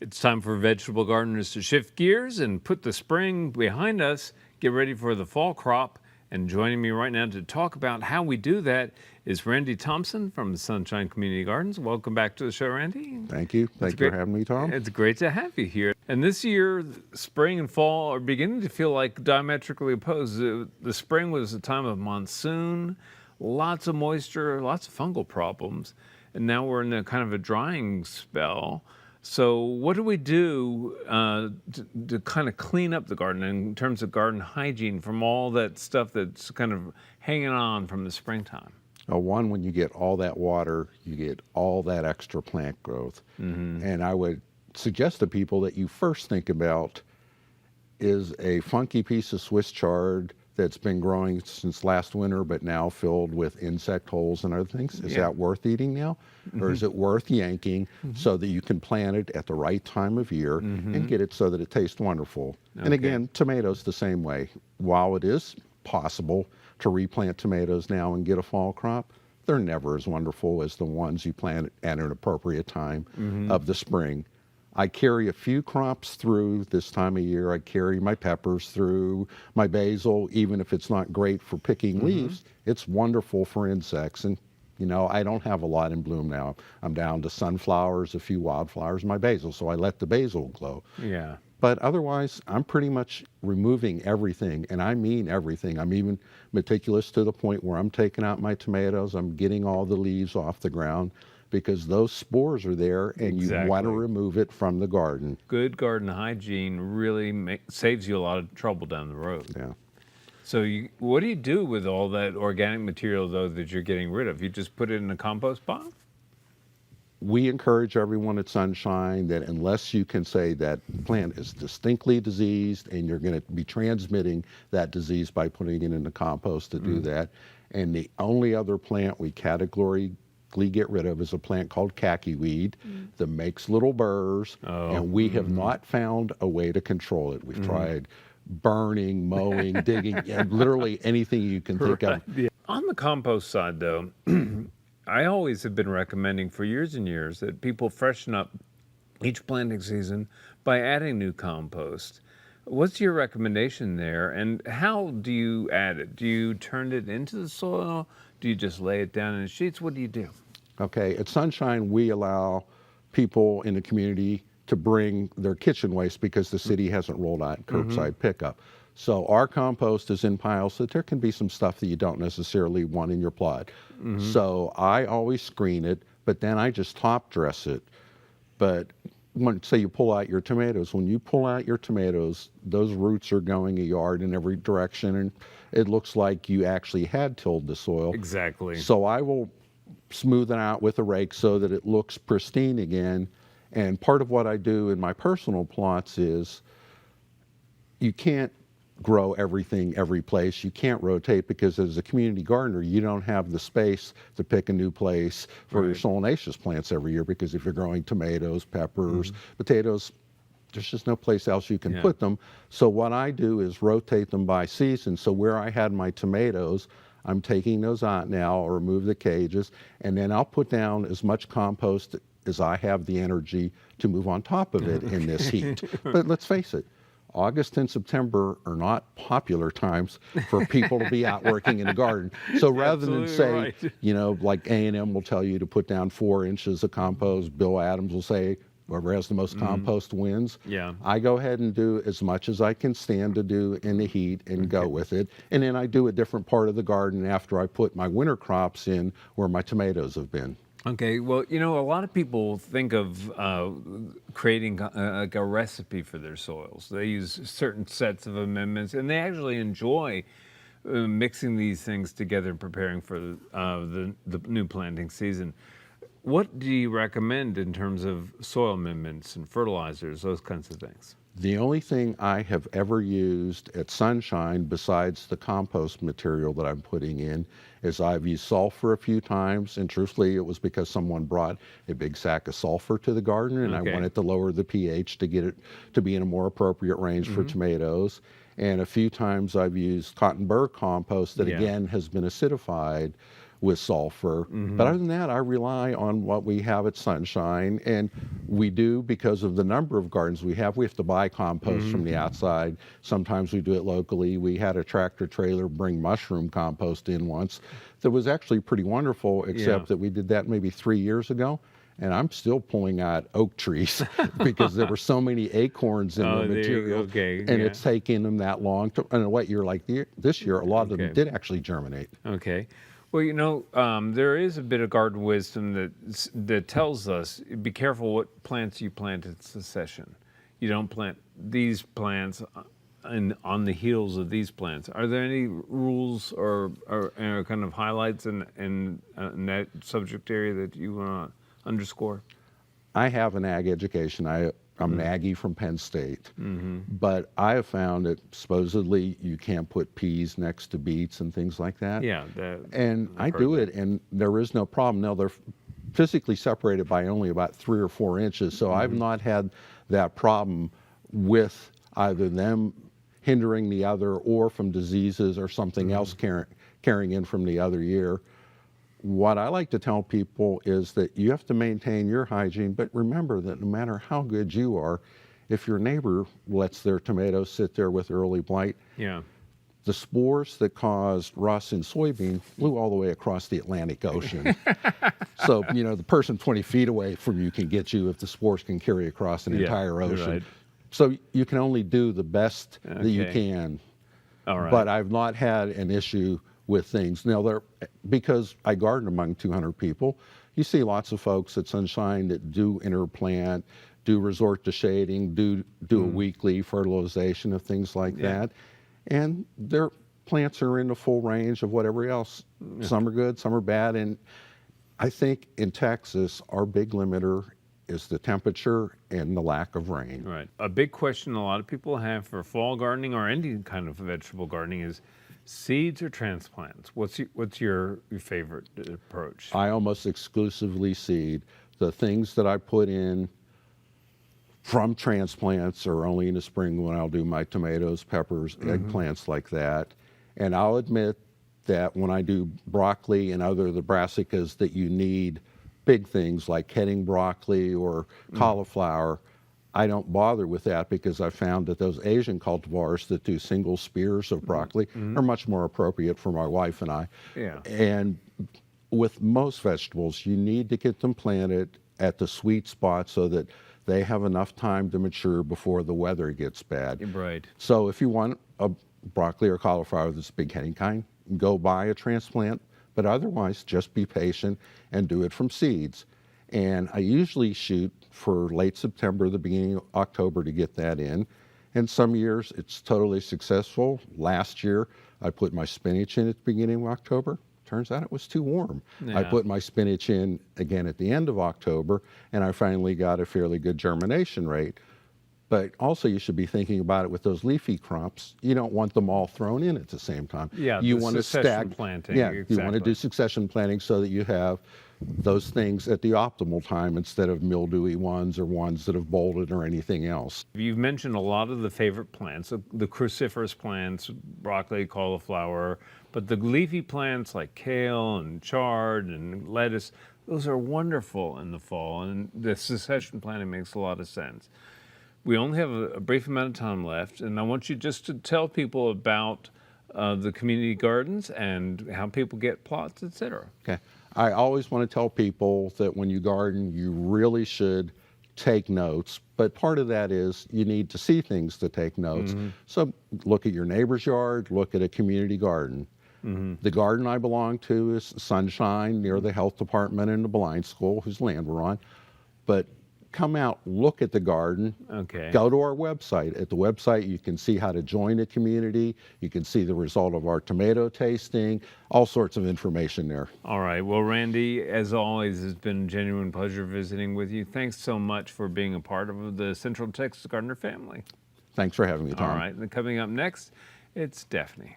It's time for vegetable gardeners to shift gears and put the spring behind us, get ready for the fall crop. And joining me right now to talk about how we do that is Randy Thompson from the Sunshine Community Gardens. Welcome back to the show, Randy. Thank you. Thank you for having me, Tom. It's great to have you here. And this year, spring and fall are beginning to feel like diametrically opposed. The spring was a time of monsoon, lots of moisture, lots of fungal problems. And now we're in a kind of a drying spell. So what do we do to kind of clean up the garden in terms of garden hygiene from all that stuff that's kind of hanging on from the springtime? One, when you get all that water, you get all that extra plant growth. And I would suggest to people that you first think about is a funky piece of Swiss chard that's been growing since last winter but now filled with insect holes and other things. Is that worth eating now? Or is it worth yanking so that you can plant it at the right time of year and get it so that it tastes wonderful? And again, tomatoes the same way. While it is possible to replant tomatoes now and get a fall crop, they're never as wonderful as the ones you plant at an appropriate time of the spring. I carry a few crops through this time of year. I carry my peppers through, my basil, even if it's not great for picking leaves, it's wonderful for insects. And, you know, I don't have a lot in bloom now. I'm down to sunflowers, a few wildflowers, my basil, so I let the basil grow. Yeah. But otherwise, I'm pretty much removing everything, and I mean everything. I'm even meticulous to the point where I'm taking out my tomatoes, I'm getting all the leaves off the ground, because those spores are there and you want to remove it from the garden. Good garden hygiene really saves you a lot of trouble down the road. Yeah. So what do you do with all that organic material, though, that you're getting rid of? You just put it in a compost pile? We encourage everyone at Sunshine that unless you can say that plant is distinctly diseased and you're going to be transmitting that disease by putting it in the compost to do that. And the only other plant we categorically get rid of is a plant called khaki weed that makes little burrs, and we have not found a way to control it. We've tried burning, mowing, digging, and literally anything you can think of. Yeah. On the compost side, though, I always have been recommending for years and years that people freshen up each planting season by adding new compost. What's your recommendation there, and how do you add it? Do you turn it into the soil? Do you just lay it down in sheets? What do you do? Okay, at Sunshine, we allow people in the community to bring their kitchen waste because the city hasn't rolled out curbside pickup. So our compost is in piles, so there can be some stuff that you don't necessarily want in your plot. So I always screen it, but then I just top dress it. But say you pull out your tomatoes, when you pull out your tomatoes, those roots are going a yard in every direction, and it looks like you actually had tilled the soil. Exactly. So I will smooth it out with a rake so that it looks pristine again. And part of what I do in my personal plots is you can't grow everything every place. You can't rotate because as a community gardener, you don't have the space to pick a new place for your solanaceous plants every year, because if you're growing tomatoes, peppers, potatoes, there's just no place else you can put them. So what I do is rotate them by season. So where I had my tomatoes, I'm taking those out now. I'll remove the cages, and then I'll put down as much compost as I have the energy to move on top of it in this heat. But let's face it, August and September are not popular times for people to be out working in the garden. So rather than say, you know, like A&M will tell you to put down 4 inches of compost, Bill Adams will say, whoever has the most compost wins. I go ahead and do as much as I can stand to do in the heat and go with it. And then I do a different part of the garden after I put my winter crops in where my tomatoes have been. Okay, well, you know, a lot of people think of creating like a recipe for their soils. They use certain sets of amendments, and they actually enjoy mixing these things together and preparing for the new planting season. What do you recommend in terms of soil amendments and fertilizers, those kinds of things? The only thing I have ever used at Sunshine besides the compost material that I'm putting in is I've used sulfur a few times, and truthfully it was because someone brought a big sack of sulfur to the garden, and I wanted to lower the pH to get it to be in a more appropriate range for tomatoes. And a few times I've used cotton burr compost that again has been acidified. with sulfur. But other than that, I rely on what we have at Sunshine. And we do, because of the number of gardens we have to buy compost from the outside. Sometimes we do it locally. We had a tractor trailer bring mushroom compost in once that was actually pretty wonderful, except that we did that maybe 3 years ago. And I'm still pulling out oak trees because there were so many acorns in the material. And it's taking them that long. And a wet year like this year, a lot of them did actually germinate. Okay. Well, you know, there is a bit of garden wisdom that tells us, be careful what plants you plant in succession. You don't plant these plants on the heels of these plants. Are there any rules or kind of highlights in that subject area that you want to underscore? I have an ag education. I'm an Aggie from Penn State, but I have found that supposedly you can't put peas next to beets and things like that. Yeah, and I do it, and there is no problem. Now they're physically separated by only about 3 or 4 inches, so I've not had that problem with either them hindering the other or from diseases or something else carrying in from the other year. What I like to tell people is that you have to maintain your hygiene, but remember that no matter how good you are, if your neighbor lets their tomatoes sit there with early blight, the spores that caused rust in soybean flew all the way across the Atlantic Ocean. So, you know, the person 20 feet away from you can get you if the spores can carry across an entire ocean. Right. So you can only do the best that you can. All right. But I've not had an issue with things. Now, because I garden among 200 people, you see lots of folks at Sunshine that do interplant, do resort to shading, do a weekly fertilization of things like that. And their plants are in the full range of whatever else. Some are good, some are bad. And I think in Texas, our big limiter is the temperature and the lack of rain. Right. A big question a lot of people have for fall gardening or any kind of vegetable gardening is seeds or transplants. What's your favorite approach? I almost exclusively seed. The things that I put in from transplants are only in the spring when I'll do my tomatoes, peppers, eggplants like that. And I'll admit that when I do broccoli and other the brassicas that you need big things like heading broccoli or cauliflower, I don't bother with that because I found that those Asian cultivars that do single spears of broccoli are much more appropriate for my wife and I. Yeah. And with most vegetables, you need to get them planted at the sweet spot so that they have enough time to mature before the weather gets bad. Right. So if you want a broccoli or cauliflower that's big heading kind, go buy a transplant, but otherwise just be patient and do it from seeds. And I usually shoot for late September, the beginning of October to get that in. And some years it's totally successful. Last year, I put my spinach in at the beginning of October. Turns out it was too warm. I put my spinach in again at the end of October, and I finally got a fairly good germination rate. But also you should be thinking about it with those leafy crops. You don't want them all thrown in at the same time. Yeah, you the want to succession planting. Yeah, exactly. You want to do succession planting so that you have those things at the optimal time instead of mildewy ones or ones that have bolted or anything else. You've mentioned a lot of the favorite plants, the cruciferous plants, broccoli, cauliflower, but the leafy plants like kale and chard and lettuce, those are wonderful in the fall, and the succession planting makes a lot of sense. We only have a brief amount of time left, and I want you just to tell people about the community gardens and how people get plots, etc. Okay. I always want to tell people that when you garden, you really should take notes, but part of that is you need to see things to take notes. So look at your neighbor's yard, look at a community garden. The garden I belong to is Sunshine near the health department and the blind school, whose land we're on. But come out, look at the garden, go to our website. At the website, you can see how to join a community. You can see the result of our tomato tasting, all sorts of information there. All right. Well, Randy, as always, it's been a genuine pleasure visiting with you. Thanks so much for being a part of the Central Texas Gardener family. Thanks for having me, Tom. All right. And coming up next, it's Daphne.